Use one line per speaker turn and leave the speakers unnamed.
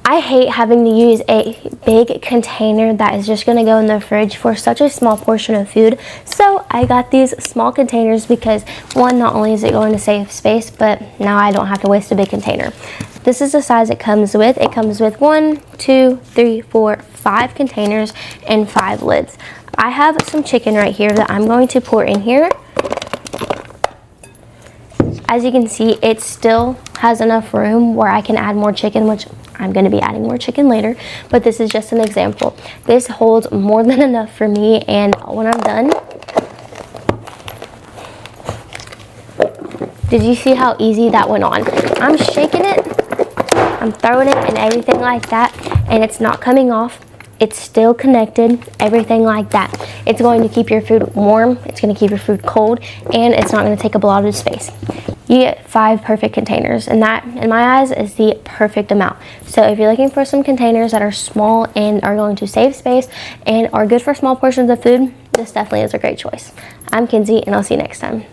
I hate having to use a big container that is just gonna go in the fridge for such a small portion of food. So I got these small containers because one, not only is it going to save space, but now I don't have to waste a big container. This is the size it comes with. It comes with 1, 2, 3, 4, 5 containers and 5 lids. I have some chicken right here that I'm going to pour in here. As you can see, it still has enough room where I can add more chicken, which I'm going to be adding more chicken later, but this is just an example. This holds more than enough for me, and when I'm done, did you see how easy that went on? I'm shaking it, I'm throwing it and everything like that, and it's not coming off. It's still connected, everything like that. It's going to keep your food warm, it's going to keep your food cold, and it's not going to take up a lot of space. You get 5 perfect containers, and that, in my eyes, is the perfect amount. So if you're looking for some containers that are small and are going to save space and are good for small portions of food, this definitely is a great choice. I'm Kinsey, and I'll see you next time.